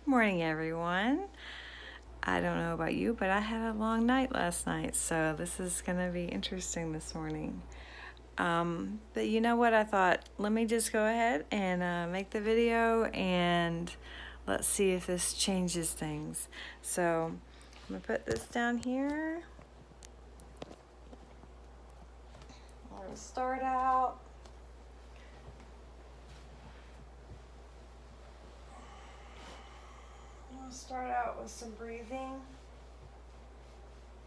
Morning, everyone. I don't know about you, but I had a long night last night, so this is going to be interesting this morning. But you know what? I thought, let me just go ahead and make the video and let's see if this changes things. So I'm going to put this down here. I'm going to start out. We'll start out with some breathing.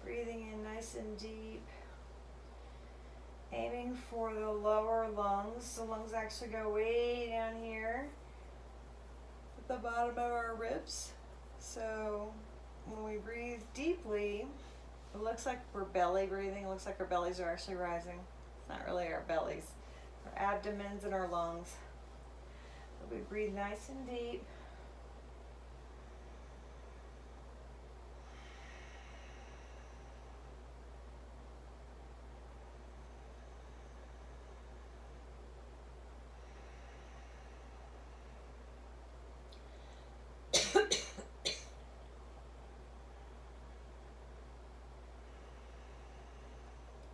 Breathing in nice and deep. Aiming for the lower lungs. The lungs actually go way down here at the bottom of our ribs. So when we breathe deeply, it looks like we're belly breathing. It looks like our bellies are actually rising. It's not really our bellies. Our abdomens and our lungs. But we breathe nice and deep.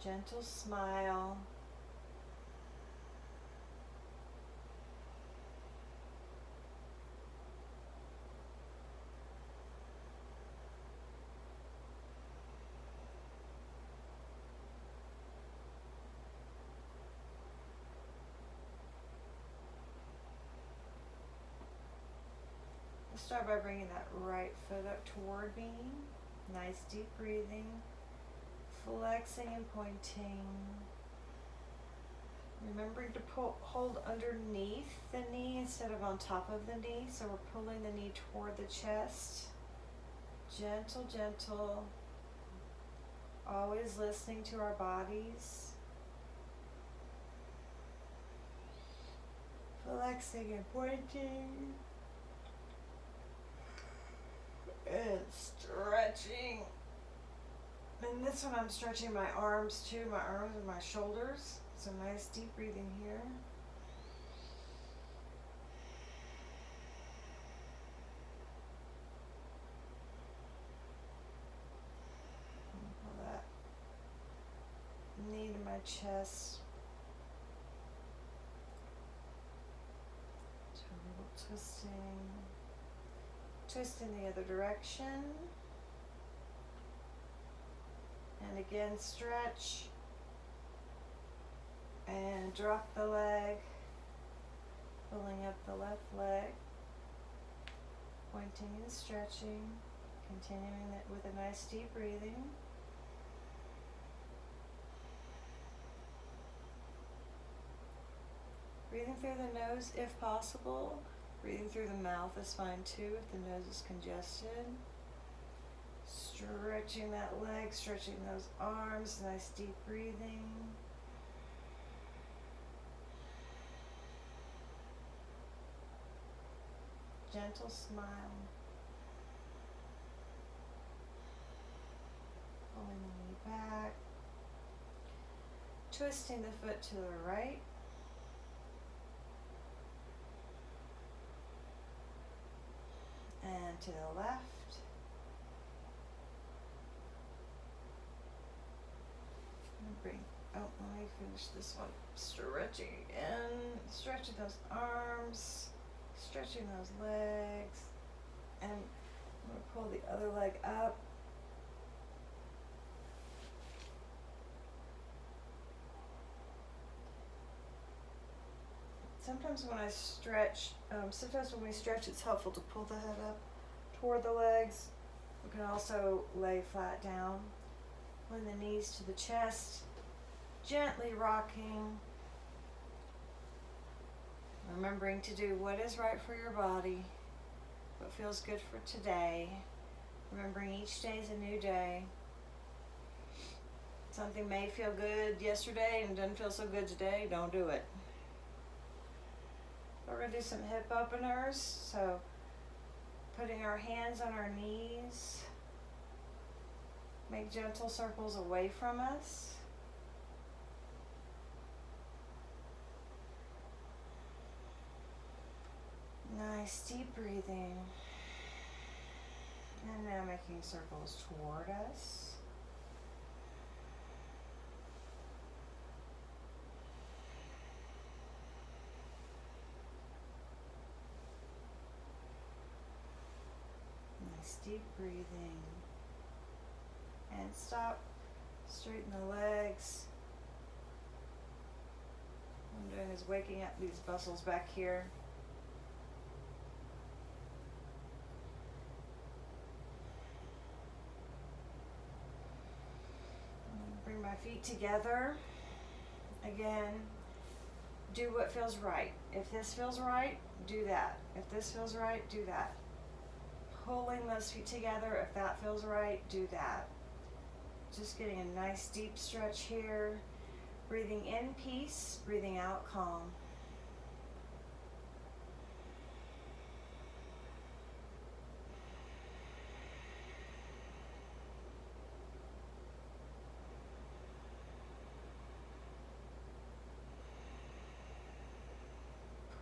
Gentle smile. Let's start by bringing that right foot up toward me. Nice deep breathing. Flexing and pointing. Remembering to hold underneath the knee instead of on top of the knee. So we're pulling the knee toward the chest. Gentle, gentle. Always listening to our bodies. Flexing and pointing. And stretching. And this one I'm stretching my arms too, my arms and my shoulders. So nice deep breathing here. Pull that knee to my chest. Do a little twisting. Twist in the other direction. And again, stretch. And drop the leg. Pulling up the left leg. Pointing and stretching. Continuing that with a nice deep breathing. Breathing through the nose if possible. Breathing through the mouth is fine too if the nose is congested. Stretching that leg, stretching those arms, nice deep breathing. Gentle smile. Pulling the knee back. Twisting the foot to the right. And to the left. Let me finish this one. Stretching again. Stretching those arms. Stretching those legs. And I'm going to pull the other leg up. Sometimes when we stretch, it's helpful to pull the head up toward the legs. We can also lay flat down. Bring the knees to the chest. Gently rocking. Remembering to do what is right for your body. What feels good for today. Remembering each day is a new day. Something may feel good yesterday and doesn't feel so good today. Don't do it. We're going to do some hip openers. So putting our hands on our knees. Make gentle circles away from us. Nice deep breathing. And now making circles toward us. Nice deep breathing. And stop. Straighten the legs. What I'm doing is waking up these muscles back here. Bring my feet together. Again, do what feels right. If this feels right, do that. If this feels right, do that. Pulling those feet together, if that feels right, do that. Just getting a nice deep stretch here. Breathing in peace, breathing out calm.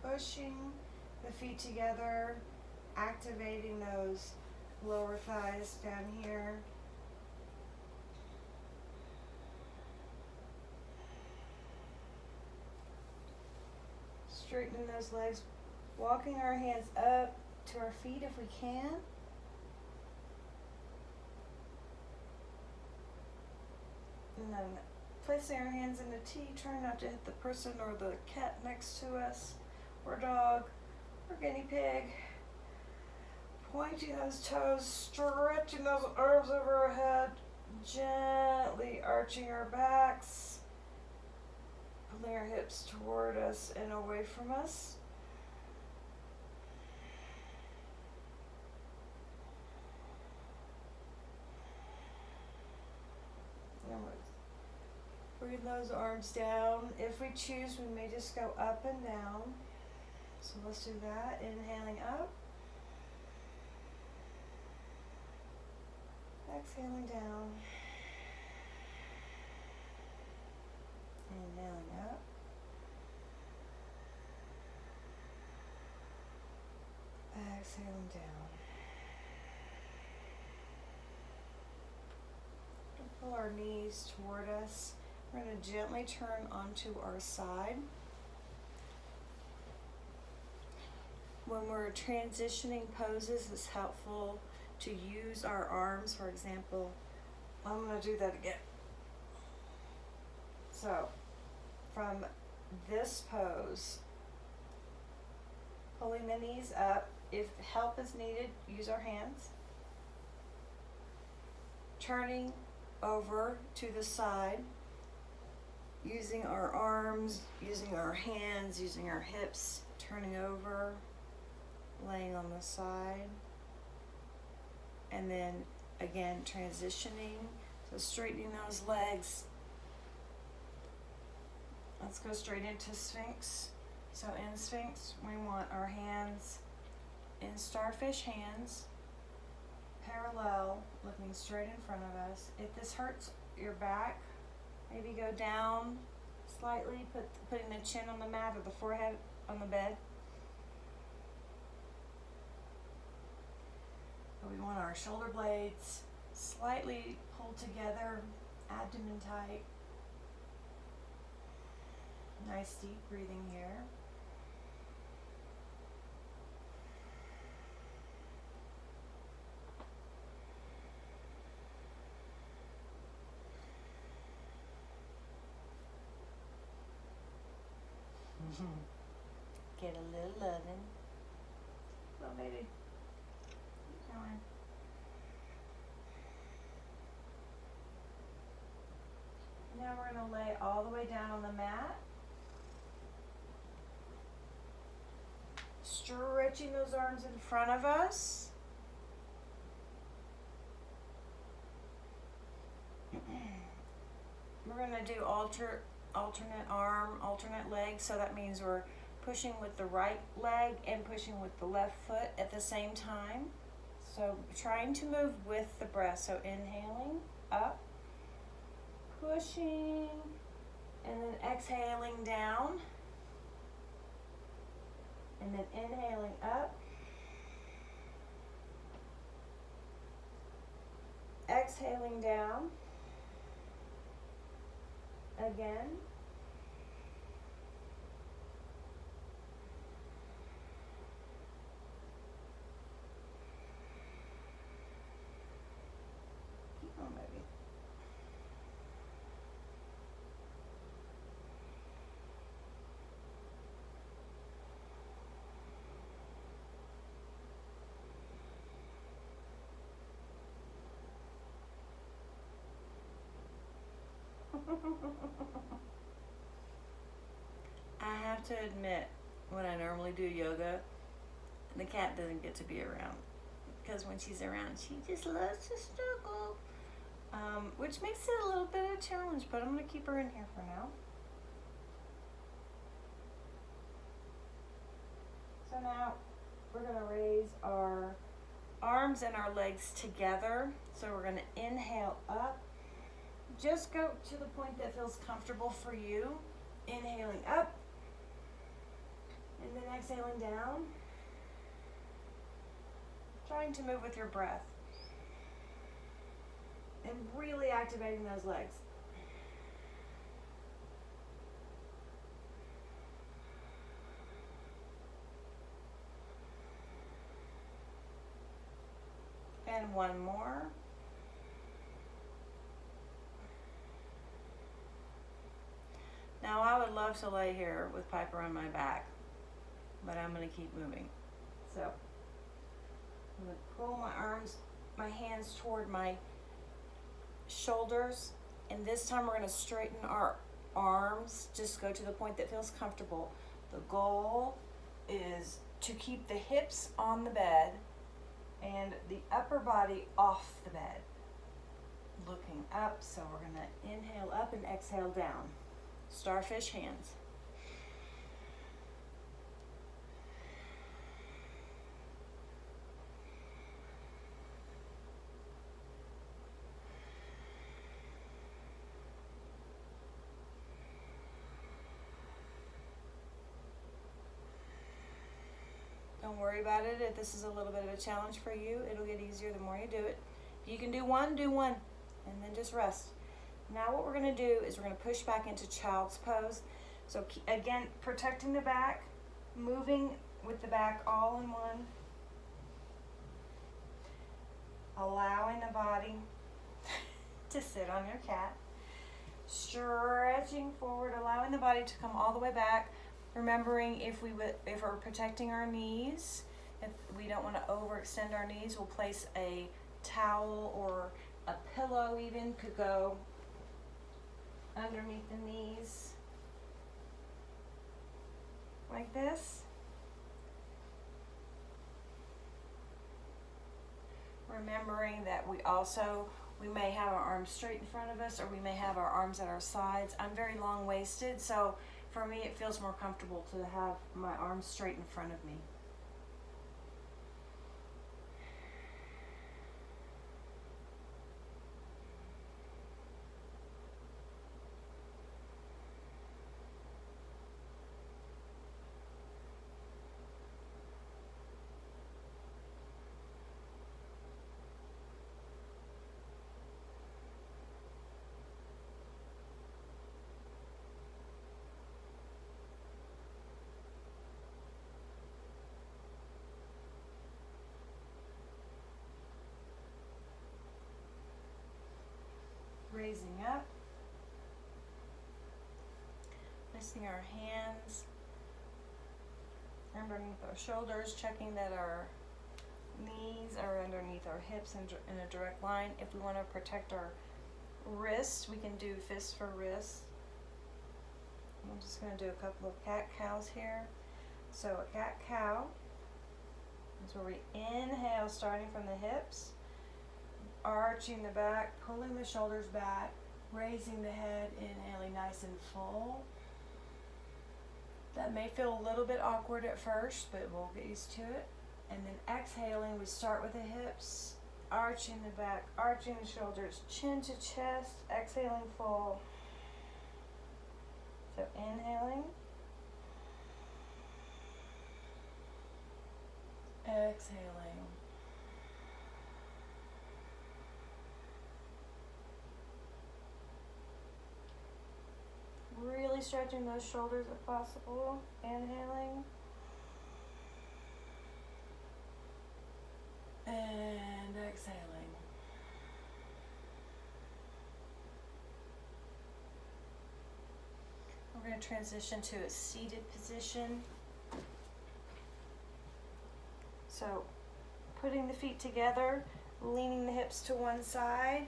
Pushing the feet together, activating those lower thighs down here. Straightening those legs, walking our hands up to our feet if we can. And then placing our hands in a T, trying not to hit the person or the cat next to us, or dog, or guinea pig. Pointing those toes, stretching those arms over our head, gently arching our backs, pulling our hips toward us and away from us. Bring those arms down. If we choose, we may just go up and down. So let's do that. Inhaling up. Exhaling down. Inhaling up. Exhaling down. Pull our knees toward us. We're going to gently turn onto our side. When we're transitioning poses, it's helpful to use our arms. For example, I'm going to do that again. So, from this pose, pulling the knees up. If help is needed, use our hands. Turning over to the side, using our arms, using our hands, using our hips, turning over, laying on the side, and then again transitioning, so straightening those legs. Let's go straight into Sphinx. So in Sphinx, we want our hands in starfish hands, parallel, looking straight in front of us. If this hurts your back, maybe go down slightly, putting the chin on the mat or the forehead on the bed. But we want our shoulder blades slightly pulled together, abdomen tight. Nice deep breathing here. Get a little loving. Well, baby. Keep going. Now we're going to lay all the way down on the mat. Stretching those arms in front of us. We're going to do alternate arm, alternate leg, so that means we're pushing with the right leg and pushing with the left foot at the same time. So trying to move with the breath. So inhaling up, pushing, and then exhaling down, and then inhaling up, exhaling down. Again. Keep on moving. I have to admit, when I normally do yoga, the cat doesn't get to be around. Because when she's around, she just loves to snuggle. Which makes it a little bit of a challenge, but I'm going to keep her in here for now. So now we're going to raise our arms and our legs together. So we're going to inhale up. Just go to the point that feels comfortable for you. Inhaling up. And then exhaling down. Trying to move with your breath. And really activating those legs. And one more. Now I would love to lay here with Piper on my back, but I'm going to keep moving. So I'm going to pull my hands toward my shoulders, and this time we're going to straighten our arms. Just go to the point that feels comfortable. The goal is to keep the hips on the bed and the upper body off the bed. Looking up, so we're going to inhale up and exhale down. Starfish hands. Don't worry about it. If this is a little bit of a challenge for you, it'll get easier the more you do it. If you can do one, and then just rest. Now what we're going to do is we're going to push back into child's pose. So again, protecting the back, moving with the back all in one. Allowing the body to sit on your cat. Stretching forward, allowing the body to come all the way back. Remembering if we're protecting our knees, if we don't want to overextend our knees, we'll place a towel or a pillow even could go underneath the knees like this. Remembering that we may have our arms straight in front of us, or we may have our arms at our sides. I'm very long-waisted, so for me it feels more comfortable to have my arms straight in front of me. Raising up, placing our hands underneath our shoulders, checking that our knees are underneath our hips in a direct line. If we want to protect our wrists, we can do fists for wrists. I'm just going to do a couple of cat cows here. So a cat cow is where we inhale, starting from the hips, arching the back, pulling the shoulders back, raising the head, inhaling nice and full. That may feel a little bit awkward at first, but we'll get used to it. And then exhaling, we start with the hips, arching the back, arching the shoulders, chin to chest, exhaling full. So inhaling, exhaling. really stretching those shoulders if possible. Inhaling. And exhaling. We're going to transition to a seated position. So, putting the feet together, leaning the hips to one side,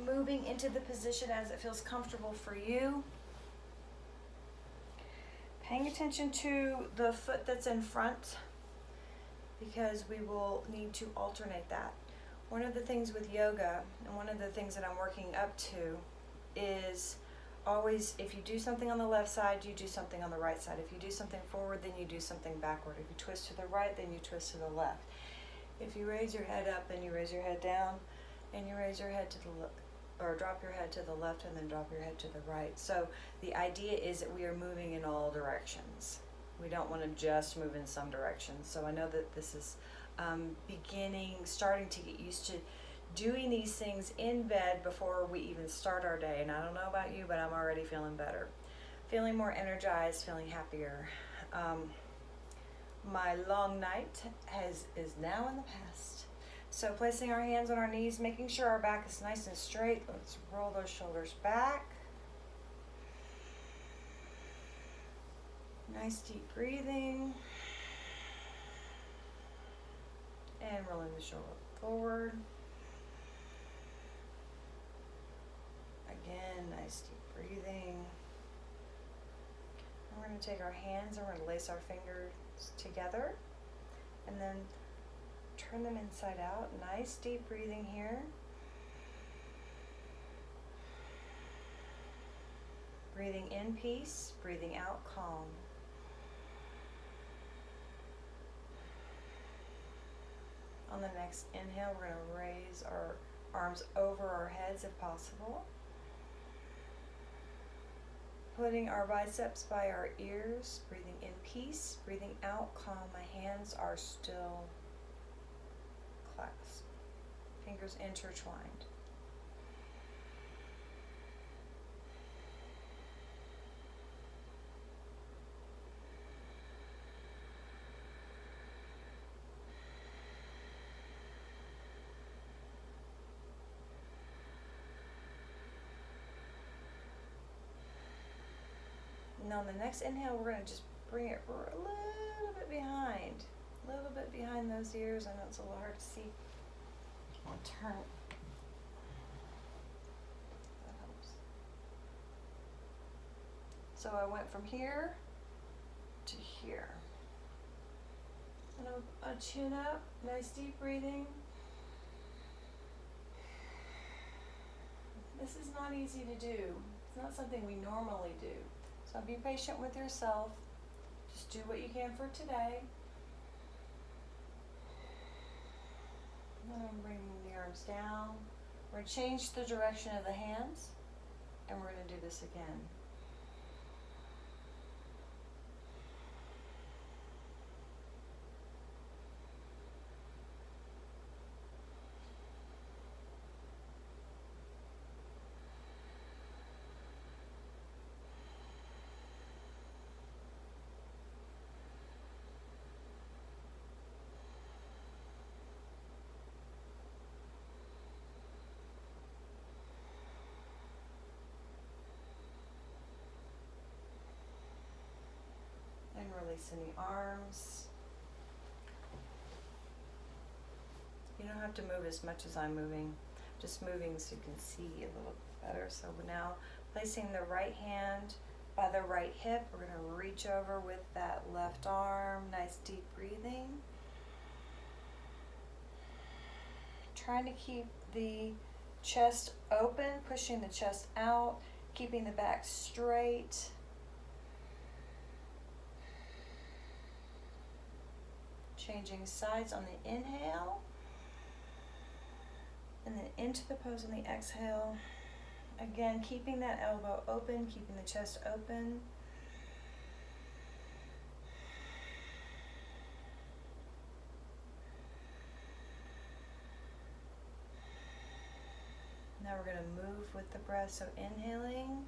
moving into the position as it feels comfortable for you. Paying attention to the foot that's in front, because we will need to alternate that. One of the things with yoga, and one of the things that I'm working up to, is always, if you do something on the left side, you do something on the right side. If you do something forward, then you do something backward. If you twist to the right, then you twist to the left. If you raise your head up, then you raise your head down, and you raise your head to the left, or drop your head to the left and then drop your head to the right. So the idea is that we are moving in all directions. We don't want to just move in some directions. So I know that this is starting to get used to doing these things in bed before we even start our day. And I don't know about you, but I'm already feeling better. Feeling more energized, feeling happier. My long night is now in the past. So placing our hands on our knees, making sure our back is nice and straight. Let's roll those shoulders back. Nice deep breathing. And rolling the shoulder forward. Again, nice deep breathing. And we're going to take our hands and we're going to lace our fingers together. And then turn them inside out. Nice deep breathing here. Breathing in peace, breathing out calm. On the next inhale, we're going to raise our arms over our heads if possible. Putting our biceps by our ears, breathing in peace, breathing out calm. My hands are still clasped, fingers intertwined. And on the next inhale, we're going to just bring it a little bit behind those ears. I know it's a little hard to see. I'll turn it. That helps. So I went from here to here. And I'll chin up, nice deep breathing. This is not easy to do. It's not something we normally do. So be patient with yourself. Just do what you can for today. And then I'm bringing the arms down. We're going to change the direction of the hands, and we're going to do this again. And releasing the arms. You don't have to move as much as I'm moving. Just moving so you can see a little better. So we're now placing the right hand by the right hip. We're going to reach over with that left arm. Nice deep breathing. Trying to keep the chest open, pushing the chest out, keeping the back straight. Changing sides on the inhale, and then into the pose on the exhale. Again, keeping that elbow open, keeping the chest open. Now we're going to move with the breath, so inhaling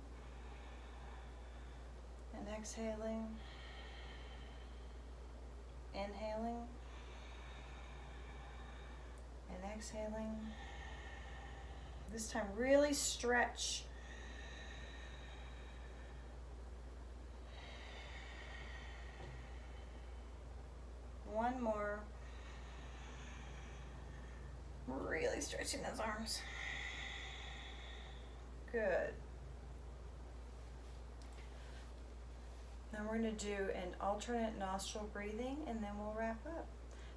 And exhaling. Inhaling. And exhaling. This time really stretch. One more. Really stretching those arms. Good. Now we're going to do an alternate nostril breathing and then we'll wrap up.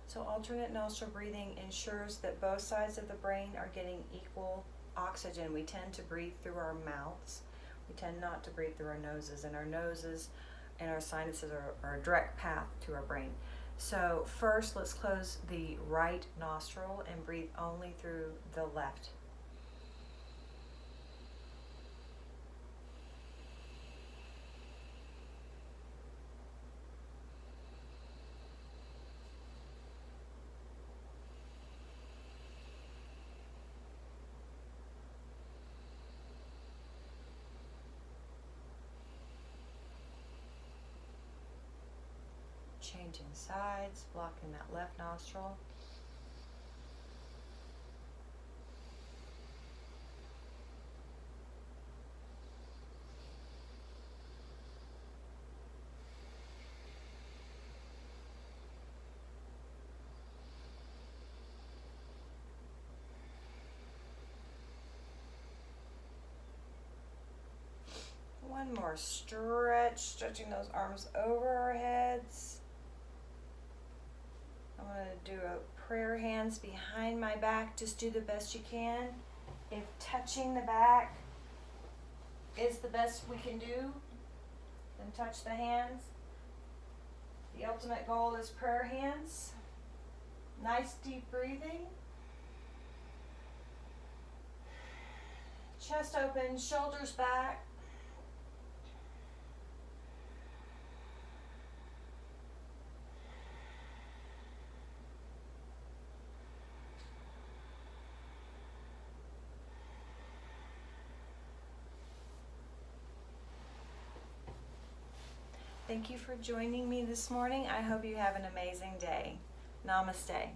So alternate nostril breathing ensures that both sides of the brain are getting equal oxygen. We tend to breathe through our mouths. We tend not to breathe through our noses, and our noses and our sinuses are a direct path to our brain. So first, let's close the right nostril and breathe only through the left. Changing sides, blocking that left nostril. One more stretch, stretching those arms over our heads. I'm going to do a prayer hands behind my back. Just do the best you can. If touching the back is the best we can do, then touch the hands. The ultimate goal is prayer hands. Nice deep breathing. Chest open, shoulders back. Thank you for joining me this morning. I hope you have an amazing day. Namaste.